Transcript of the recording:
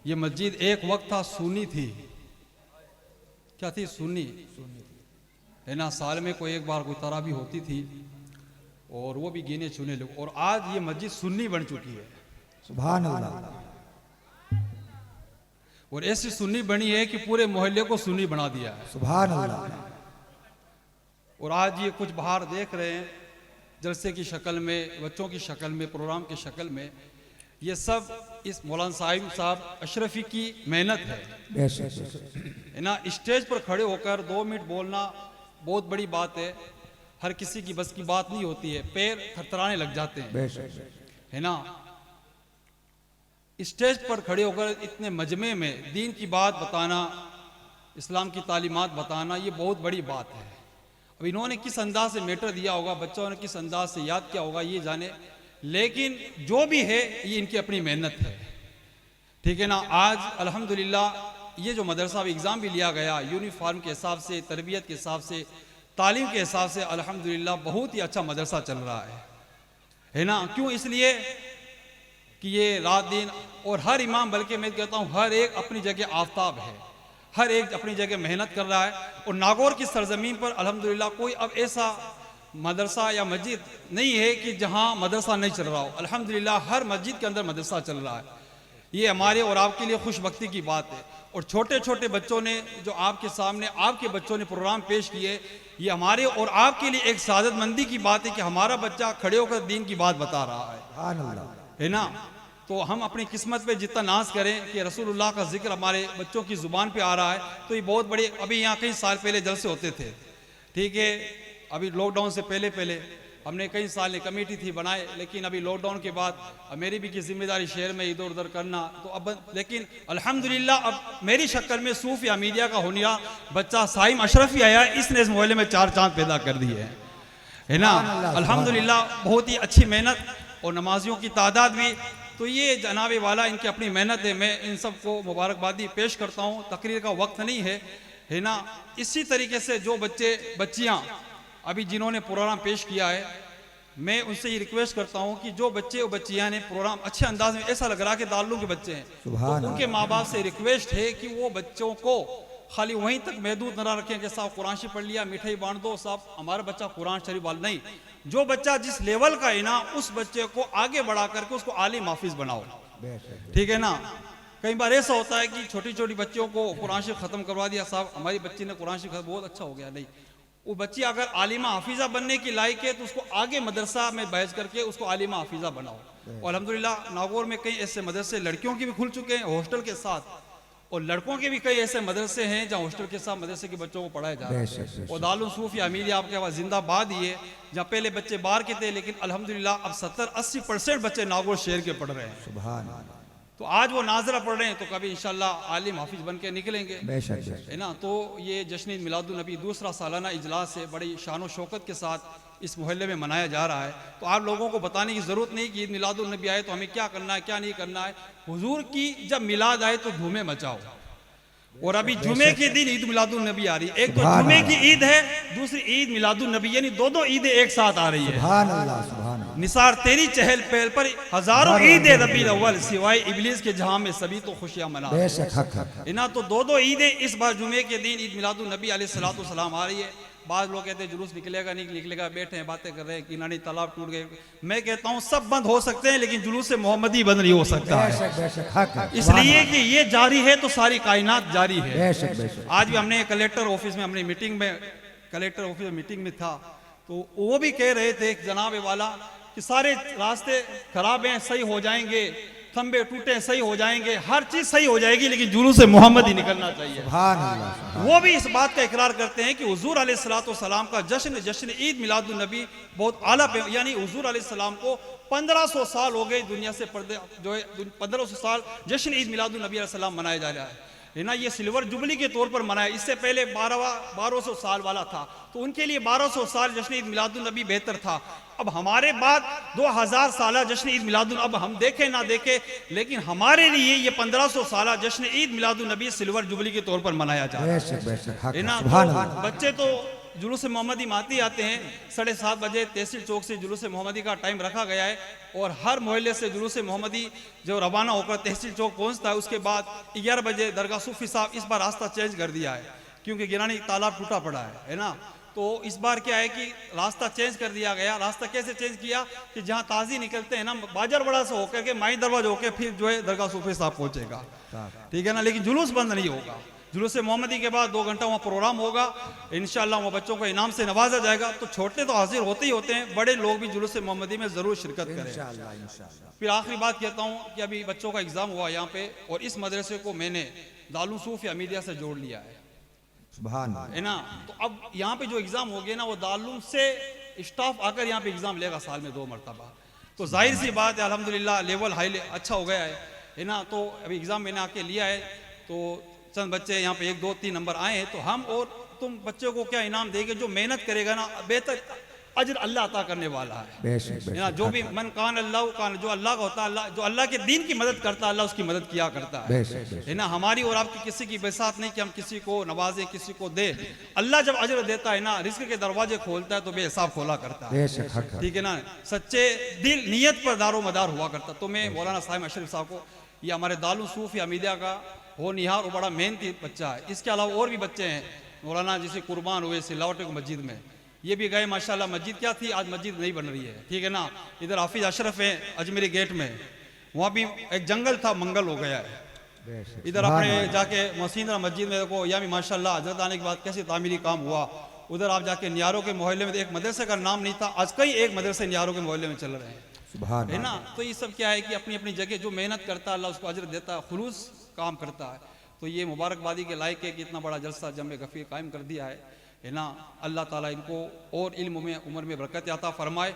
ये मस्जिद एक वक्त था सुन्नी थी, क्या थी? सुन्नी है ना। साल में कोई एक बार कोई तरावी होती थी और वो भी गिने चुने लोग, और आज ये मस्जिद सुन्नी बन चुकी है। सुभान अल्लाह। और ऐसी सुन्नी बनी है कि पूरे मोहल्ले को सुन्नी बना दिया है। सुभान अल्लाह। और आज ये कुछ बाहर देख रहे हैं जलसे की शक्ल में, बच्चों की शक्ल में, प्रोग्राम की शक्ल में, ये सब इस मौलाना साहब अशरफी की मेहनत है ना। स्टेज पर खड़े होकर 2 मिनट बोलना बहुत बड़ी बात है, हर किसी की बस की बात नहीं होती है, पैर थरथराने लग जाते हैं, है ना। स्टेज पर खड़े होकर इतने मजमे में दीन की बात बताना, इस्लाम की तालीमात बताना, ये बहुत बड़ी बात है। अब इन्होंने किस अंदाज से मैटर दिया होगा, बच्चों ने किस अंदाज से याद किया होगा, ये जाने, लेकिन जो भी है ये इनकी अपनी मेहनत है, ठीक है ना। आज अल्हम्दुलिल्लाह ये जो मदरसा एग्ज़ाम भी लिया गया, यूनिफॉर्म के हिसाब से, तरबियत के हिसाब से, तालीम के हिसाब से अल्हम्दुलिल्लाह बहुत ही अच्छा मदरसा चल रहा है ना। क्यों? इसलिए कि ये रात दिन, और हर इमाम, बल्कि मैं कहता हूँ हर एक अपनी जगह आफताब है, हर एक अपनी जगह मेहनत कर रहा है। और नागौर की सरजमीन पर अल्हम्दुलिल्लाह कोई अब ऐसा मदरसा या मस्जिद नहीं है कि जहाँ मदरसा नहीं चल रहा हो। अल्हम्दुलिल्लाह हर मस्जिद के अंदर मदरसा चल रहा है। ये हमारे और आपके लिए खुशबख्ती की बात है। और छोटे छोटे बच्चों ने जो आपके सामने, आपके बच्चों ने प्रोग्राम पेश किए, ये हमारे और आपके लिए एक सादतमंदी की बात है कि हमारा बच्चा खड़े होकर दीन की बात बता रहा है ना। तो हम अपनी किस्मत पे जितना नाज करें कि रसूलुल्लाह का जिक्र हमारे बच्चों की ज़ुबान पे आ रहा है, तो ये बहुत बड़े। अभी यहाँ कई साल पहले जलसे होते थे, ठीक है, अभी लॉकडाउन से पहले हमने कई साल ने कमेटी थी बनाए, लेकिन अभी लॉकडाउन के बाद मेरी भी की जिम्मेदारी शहर में इधर उधर करना, तो अब लेकिन अल्हम्दुलिल्लाह अब मेरी शक्ल में सूफिया मीडिया का होनिया बच्चा साइम अशरफी आया, इसने इस मोहल्ले में 4 चांद पैदा कर दिए है ना। अल्हम्दुलिल्लाह बहुत ही अच्छी मेहनत, और नमाजियों की तादाद भी। तो ये जनाबे वाला इनकी अपनी मेहनत है, मैं इन सबको मुबारकबादी पेश करता हूँ। तकरीर का वक्त नहीं है ना। इसी तरीके से जो बच्चे बच्चियाँ अभी जिन्होंने प्रोग्राम पेश किया है, मैं उनसे ये रिक्वेस्ट करता हूँ कि जो बच्चे और बच्चियाँ ने प्रोग्राम अच्छे अंदाज में, ऐसा लग रहा है कि दारुल के बच्चे हैं, तो उनके माँ बाप से रिक्वेस्ट है कि वो बच्चों को खाली वहीं तक महदूद न रखें कि साहब कुरान शरीफ पढ़ लिया, मिठाई बांट दो, साहब हमारा बच्चा कुरान शरीफ वाला नहीं। जो बच्चा जिस लेवल का है ना, उस बच्चे को आगे बढ़ा करके उसको आलिम हाफिज बनाओ, ठीक है ना। कई बार ऐसा होता है कि छोटी छोटी बच्चियों को कुरान शरीफ खत्म करवा दिया, साहब हमारी बच्ची ने कुरान शरीफ बहुत अच्छा हो गया, नहीं। वो बच्ची अगर आलिमा हाफिजा बनने की लायक है तो उसको आगे मदरसा में बैच करके उसको आलिमा हाफिजा बनाओ। और अल्हम्दुलिल्लाह नागौर में कई ऐसे मदरसे लड़कियों के भी खुल चुके हैं हॉस्टल के साथ, और लड़कों के भी कई ऐसे मदरसे हैं जहाँ हॉस्टल के साथ मदरसे के बच्चों को पढ़ाया जा रहा है। और दारुल सूफी अमीरी आपके पास जिंदाबाद ही है, जहाँ पहले बच्चे बाहर के थे, लेकिन अल्हम्दुलिल्लाह अब 70-80% बच्चे नागौर शहर के पढ़ रहे हैं। तो आज वो नाजरा पढ़ रहे हैं, तो कभी इंशाल्लाह आलिम हाफिज बन के निकलेंगे, है ना। तो ये जश्न ईद मिलादुन नबी दूसरा सालाना इजलास है, बड़ी शान व शौकत के साथ इस मोहल्ले में मनाया जा रहा है। तो आप लोगों को बताने की ज़रूरत नहीं कि ईद मिलादुन नबी आए तो हमें क्या करना है, क्या नहीं करना है। हुजूर की जब मिलाद आए तो धूमें मचाओ। और अभी जुमे के दिन ईद मिलादुन नबी आ रही है, एक तो जुमे की ईद है, दूसरी ईद मिलादुन नबी, यानी दो ईदें एक साथ आ रही है। निसार तेरी चहल पहल पर हजारों ईद रबी अव्वल, सिवाय इबलीस के जहां में सभी तो खुशियां मना ना। तो दो ईदें इस बार जुमे के दिन ईद मिलादुन नबी अलैहिस्सलातु वस्सलाम आ रही है। बाद लोग कहते हैं जुलूस निकलेगा नहीं निकलेगा, बैठे हैं बातें कर रहे हैं कि नानी तालाब टूट गए। मैं कहता हूँ सब बंद हो सकते हैं, लेकिन जुलूस से मोहम्मदी बंद नहीं हो सकता है, इसलिए कि ये जारी है तो सारी कायनात जारी है। आज भी हमने कलेक्टर ऑफिस में, हमने कलेक्टर ऑफिस में मीटिंग में था, तो वो भी कह रहे थे जनाब वाला कि सारे रास्ते खराब हैं, सही हो जाएंगे, खंबे टूटे सही हो जाएंगे, हर चीज सही हो जाएगी, लेकिन जुलूस से मोहम्मद ही निकलना चाहिए। वो भी इस बात का इकरार करते हैं कि हुजूर अलैहिस्सलातु वस्सलाम का जश्न ईद मिलादुन नबी बहुत आला पे, यानी हुजूर अलैहिस्सलाम को 1500 साल हो गए दुनिया से पर्दे, जो है 1500 साल जश्न ईद मिलादुन नबी अलैहिस्सलाम मनाया जा रहा है ना। ये सिल्वर जुबली के तौर पर मनाया, इससे पहले 1200 साल वाला था, तो उनके लिए 1200 साल जश्न ईद मिलादुन नबी बेहतर था। अब हमारे बाद 2000 साल जश्न ईद मिलादुन, अब हम देखे ना देखे, लेकिन हमारे लिए ये 1500 साल जश्न ईद मिलादुन नबी सिल्वर जुबली के तौर पर मनाया जा रहा है ना। तो बच्चे तो जुलूस मोहम्मदी माती आते हैं 7:30 बजे तहसील चौक से जुलूस मोहम्मदी का टाइम रखा गया है और हर मोहल्ले से जुलूस मोहम्मदी जो रवाना होकर तहसील चौक पहुंचता है। उसके बाद 11 बजे दरगाह सूफी साहब इस बार रास्ता चेंज कर दिया है क्योंकि गिरानी तालाब टूटा पड़ा है ना। तो इस बार क्या है कि रास्ता चेंज कर दिया गया। रास्ता कैसे चेंज किया कि जहाँ ताजी निकलते हैं ना बाजार बड़ा से होकर के माई दरवाजा होकर फिर जो है दरगाह सूफी साहब पहुंचेगा, ठीक है ना। लेकिन जुलूस बंद नहीं होगा। जुलूस मोहम्मदी के बाद 2 घंटा वहाँ प्रोग्राम होगा, इंशाल्लाह वहाँ बच्चों को इनाम से नवाजा जाएगा। तो छोटे तो हाजिर होते ही होते हैं, बड़े लोग भी जुलूस मोहम्मदी में जरूर शिरकत करें। फिर आखिरी बात कहता हूँ कि अभी बच्चों का एग्जाम हुआ यहाँ पे और इस मदरसे को मैंने दारुल सूफ हमीदिया से जोड़ लिया है, सुभान है ना। तो अब यहाँ पे जो एग्जाम हो गया ना वो दारुल से स्टाफ आकर यहाँ पे एग्जाम लेगा साल में 2 मरतबा। तो जाहिर सी बात है अल्हम्दुलिल्लाह लेवल हाई अच्छा हो गया है ना। तो अभी एग्जाम मैंने आके लिया है तो चंद बच्चे यहाँ पे 1, 2, 3 नंबर आए हैं। तो हम और तुम बच्चों को क्या इनाम देंगे, जो मेहनत करेगा ना बेहतर अजर अल्लाह अता करने वाला है ना। जो भी मन कान अल्लाह कान, जो अल्लाह का होता है, अल्लाह जो अल्लाह के दीन की मदद करता है अल्लाह उसकी मदद किया करता है ना। हमारी और आपकी किसी की बेसात नहीं कि हम किसी को नवाजे किसी को दे। अल्लाह जब अजर देता है ना, रिस्क के दरवाजे खोलता है तो बेहिसाब खोला करता है, ठीक है ना। सच्चे दिल नीयत पर दारो मदार हुआ करता। तो मैं मौलाना साहिब अशरफ साहब को, ये हमारे दारुल सूफ हमीदिया का हो निहार और बड़ा मेहनती बच्चा है। इसके अलावा और भी बच्चे हैं मौलाना जैसे कुर्बान हुए सिलावट मस्जिद में, ये भी गए माशाल्लाह। मस्जिद क्या थी, आज मस्जिद नहीं बन रही है, ठीक है ना। इधर हाफिज अशरफ है अजमेरी गेट में, वहाँ भी एक जंगल था मंगल हो गया है। इधर अपने जाके मसींद्रा मस्जिद में देखो, यहाँ भी माशाल्लाह हजरत आने के बाद कैसे तामीरी काम हुआ। उधर आप जाके नियारों के मोहल्ले में एक मदरसे का नाम नहीं था, आज कई एक मदरसे नियारों के मोहल्ले में चल रहे हैं, है ना। तो ये सब क्या है कि अपनी अपनी जगह जो मेहनत करता है अल्लाह उसको अजर देता है, खुलूस काम करता है। तो ये मुबारकबादी के लायक है कि इतना बड़ा जलसा जमे गफीर कायम कर दिया है ना। अल्लाह ताला इनको और इल्म में उम्र में बरकत अता फरमाए।